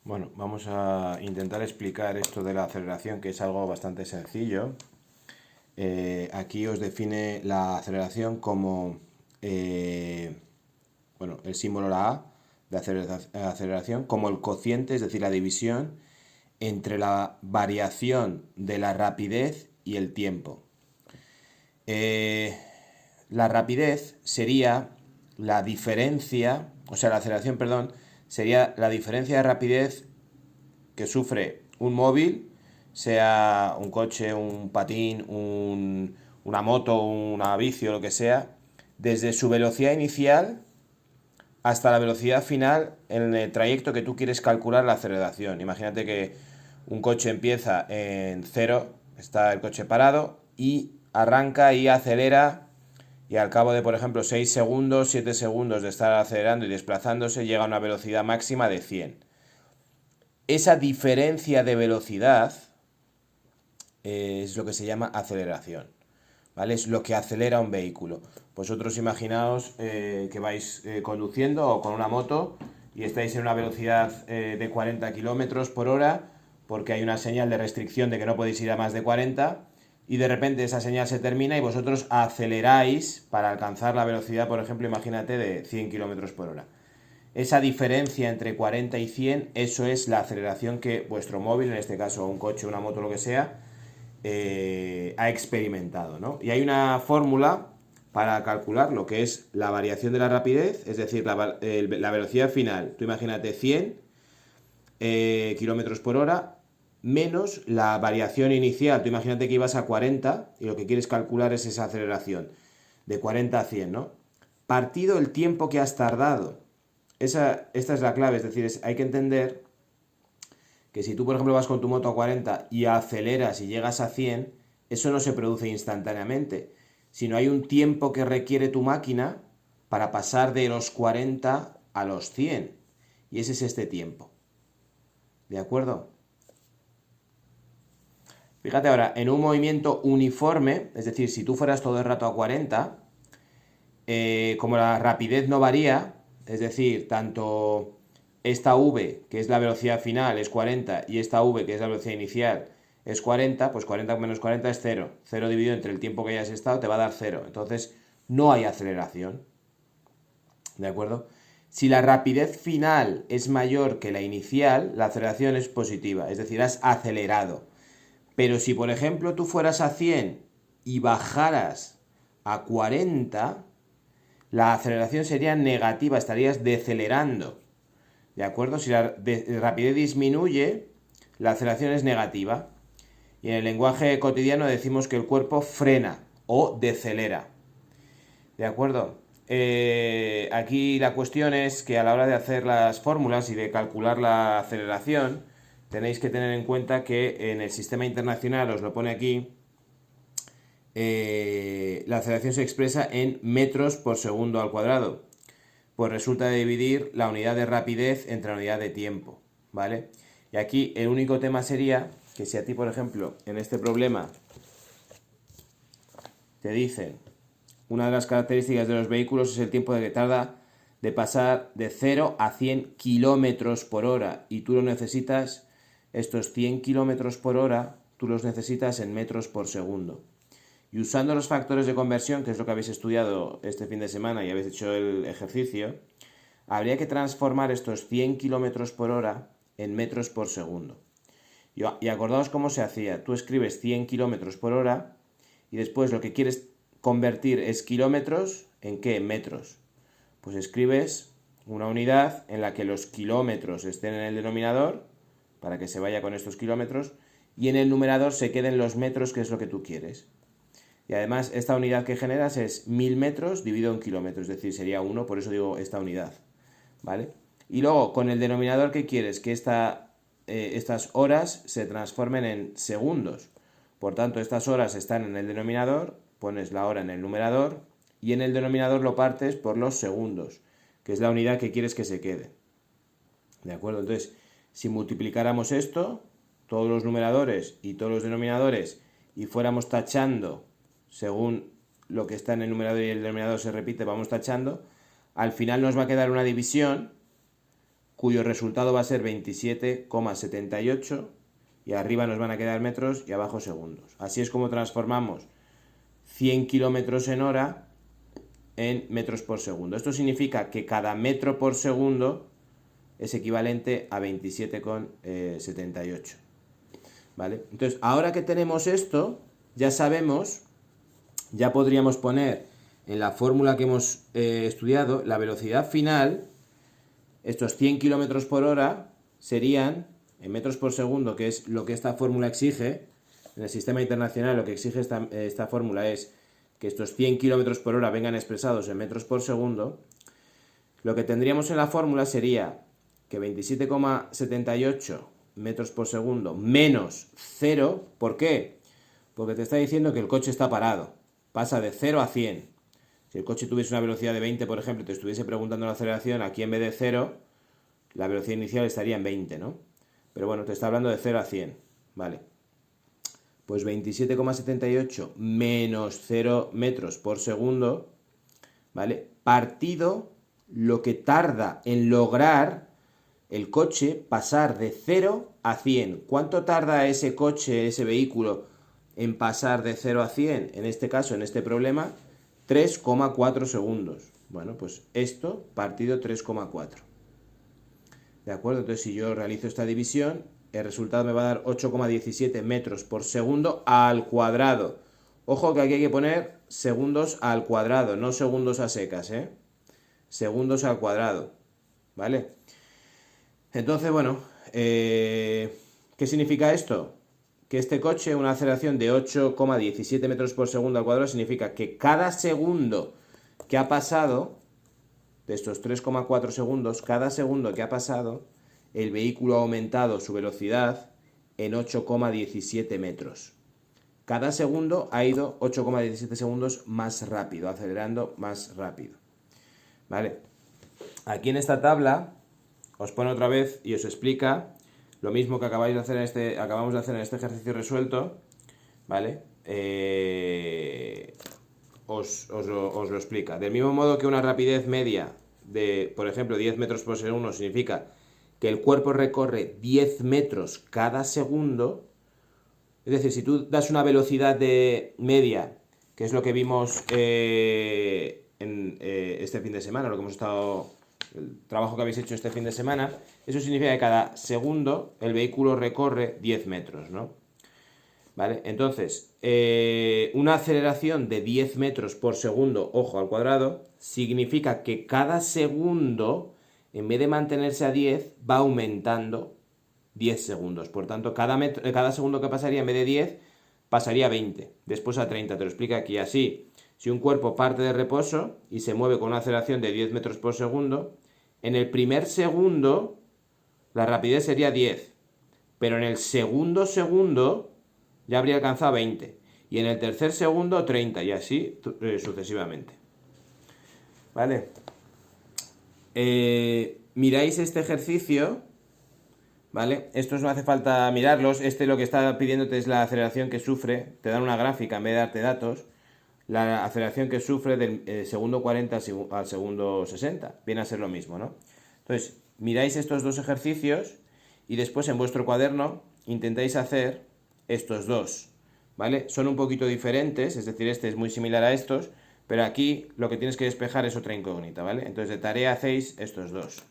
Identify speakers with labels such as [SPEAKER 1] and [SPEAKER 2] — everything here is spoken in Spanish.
[SPEAKER 1] Bueno, vamos a intentar explicar esto de la aceleración, que es algo bastante sencillo. Aquí os define la aceleración como, bueno, el símbolo la A de aceleración, como el cociente, es decir, la división entre la variación de la rapidez y el tiempo. La rapidez sería la diferencia, o sea, la aceleración, perdón, sería la diferencia de rapidez que sufre un móvil, sea un coche, un patín, una moto, una bici o lo que sea, desde su velocidad inicial hasta la velocidad final en el trayecto que tú quieres calcular la aceleración. Imagínate que un coche empieza en cero, está el coche parado y arranca y acelera y al cabo de, por ejemplo, 6 segundos, 7 segundos de estar acelerando y desplazándose llega a una velocidad máxima de 100. Esa diferencia de velocidad es lo que se llama aceleración, ¿vale? Es lo que acelera un vehículo. Vosotros imaginaos que vais conduciendo o con una moto y estáis en una velocidad de 40 kilómetros por hora porque hay una señal de restricción de que no podéis ir a más de 40 y de repente esa señal se termina y vosotros aceleráis para alcanzar la velocidad, por ejemplo, imagínate de 100 kilómetros por hora. Esa diferencia entre 40 y 100, eso es la aceleración que vuestro móvil, en este caso un coche, una moto, lo que sea, ha experimentado, ¿no? Y hay una fórmula para calcular lo que es la variación de la rapidez, es decir, la velocidad final. Tú imagínate 100 kilómetros por hora menos la variación inicial. Tú imagínate que ibas a 40 y lo que quieres calcular es esa aceleración de 40 a 100, ¿no? Partido el tiempo que has tardado. Esta es la clave, es decir, hay que entender que si tú, por ejemplo, vas con tu moto a 40 y aceleras y llegas a 100, eso no se produce instantáneamente, sino hay un tiempo que requiere tu máquina para pasar de los 40 a los 100. Y ese es este tiempo. ¿De acuerdo? Fíjate ahora, en un movimiento uniforme, es decir, si tú fueras todo el rato a 40, como la rapidez no varía, es decir, tanto esta v, que es la velocidad final, es 40, y esta v, que es la velocidad inicial, es 40, pues 40 menos 40 es 0. 0 dividido entre el tiempo que hayas estado te va a dar 0. Entonces, no hay aceleración. ¿De acuerdo? Si la rapidez final es mayor que la inicial, la aceleración es positiva, es decir, has acelerado. Pero si, por ejemplo, tú fueras a 100 y bajaras a 40, la aceleración sería negativa, estarías decelerando. ¿De acuerdo? Si la rapidez disminuye, la aceleración es negativa. Y en el lenguaje cotidiano decimos que el cuerpo frena o decelera. ¿De acuerdo? Aquí la cuestión es que a la hora de hacer las fórmulas y de calcular la aceleración, tenéis que tener en cuenta que en el sistema internacional, os lo pone aquí, la aceleración se expresa en metros por segundo al cuadrado. Pues resulta de dividir la unidad de rapidez entre la unidad de tiempo, ¿vale? Y aquí el único tema sería que si a ti, por ejemplo, en este problema te dicen una de las características de los vehículos es el tiempo de que tarda de pasar de 0 a 100 kilómetros por hora y tú lo necesitas, estos 100 kilómetros por hora, tú los necesitas en metros por segundo. Y usando los factores de conversión, que es lo que habéis estudiado este fin de semana y habéis hecho el ejercicio, habría que transformar estos 100 kilómetros por hora en metros por segundo. Y acordaos cómo se hacía. Tú escribes 100 kilómetros por hora y después lo que quieres convertir es kilómetros en ¿qué? En metros. Pues escribes una unidad en la que los kilómetros estén en el denominador, para que se vaya con estos kilómetros, y en el numerador se queden los metros, que es lo que tú quieres. Y además esta unidad que generas es 1000 metros dividido en kilómetros, es decir, sería 1, por eso digo esta unidad, ¿vale? Y luego con el denominador que quieres que estas horas se transformen en segundos. Por tanto, estas horas están en el denominador, pones la hora en el numerador y en el denominador lo partes por los segundos, que es la unidad que quieres que se quede. ¿De acuerdo? Entonces, si multiplicáramos esto, todos los numeradores y todos los denominadores, y fuéramos tachando según lo que está en el numerador y el denominador se repite, vamos tachando, al final nos va a quedar una división cuyo resultado va a ser 27,78 y arriba nos van a quedar metros y abajo segundos. Así es como transformamos 100 kilómetros en hora en metros por segundo. Esto significa que cada metro por segundo es equivalente a 27,78. ¿Vale? Entonces, ahora que tenemos esto, ya sabemos, ya podríamos poner en la fórmula que hemos estudiado, la velocidad final, estos 100 kilómetros por hora serían en metros por segundo, que es lo que esta fórmula exige. En el sistema internacional lo que exige esta fórmula es que estos 100 kilómetros por hora vengan expresados en metros por segundo. Lo que tendríamos en la fórmula sería que 27,78 metros por segundo menos 0. ¿Por qué? Porque te está diciendo que el coche está parado. Pasa de 0 a 100. Si el coche tuviese una velocidad de 20, por ejemplo, y te estuviese preguntando la aceleración, aquí en vez de 0, la velocidad inicial estaría en 20, ¿no? Pero bueno, te está hablando de 0 a 100. Vale. Pues 27,78 menos 0 metros por segundo, ¿vale? Partido lo que tarda en lograr el coche pasar de 0 a 100. ¿Cuánto tarda ese coche, ese vehículo, en pasar de 0 a 100? En este caso, en este problema, 3,4 segundos. Bueno, pues esto partido 3,4. ¿De acuerdo? Entonces, si yo realizo esta división, el resultado me va a dar 8,17 metros por segundo al cuadrado. Ojo que aquí hay que poner segundos al cuadrado, no segundos a secas, ¿eh? Segundos al cuadrado, ¿vale? Entonces, bueno, ¿qué significa esto? Que este coche, una aceleración de 8,17 metros por segundo al cuadrado, significa que cada segundo que ha pasado, de estos 3,4 segundos, cada segundo que ha pasado, el vehículo ha aumentado su velocidad en 8,17 metros. Cada segundo ha ido 8,17 segundos más rápido, acelerando más rápido. ¿Vale? Aquí en esta tabla os pone otra vez y os explica lo mismo que acabamos de hacer en este ejercicio resuelto, ¿vale? Os lo explica. Del mismo modo que una rapidez media de, por ejemplo, 10 metros por segundo significa que el cuerpo recorre 10 metros cada segundo. Es decir, si tú das una velocidad de media, que es lo que vimos este fin de semana, lo que hemos estado, el trabajo que habéis hecho este fin de semana, eso significa que cada segundo el vehículo recorre 10 metros, ¿no? ¿Vale? Entonces, una aceleración de 10 metros por segundo, ojo al cuadrado, significa que cada segundo, en vez de mantenerse a 10, va aumentando 10 segundos. Por tanto, cada segundo que pasaría, en vez de 10, pasaría a 20, después a 30. Te lo explica aquí así. Si un cuerpo parte de reposo y se mueve con una aceleración de 10 metros por segundo, en el primer segundo la rapidez sería 10, pero en el segundo segundo ya habría alcanzado 20, y en el tercer segundo 30, y así sucesivamente. ¿Vale? Miráis este ejercicio, ¿vale? Estos no hace falta mirarlos. Lo que está pidiéndote es la aceleración que sufre. Te dan una gráfica en vez de darte datos. La aceleración que sufre del segundo 40 al segundo 60. Viene a ser lo mismo, ¿no? Entonces, miráis estos dos ejercicios y después en vuestro cuaderno intentáis hacer estos dos, ¿vale? Son un poquito diferentes, es decir, este es muy similar a estos, pero aquí lo que tienes que despejar es otra incógnita, ¿vale? Entonces, de tarea hacéis estos dos.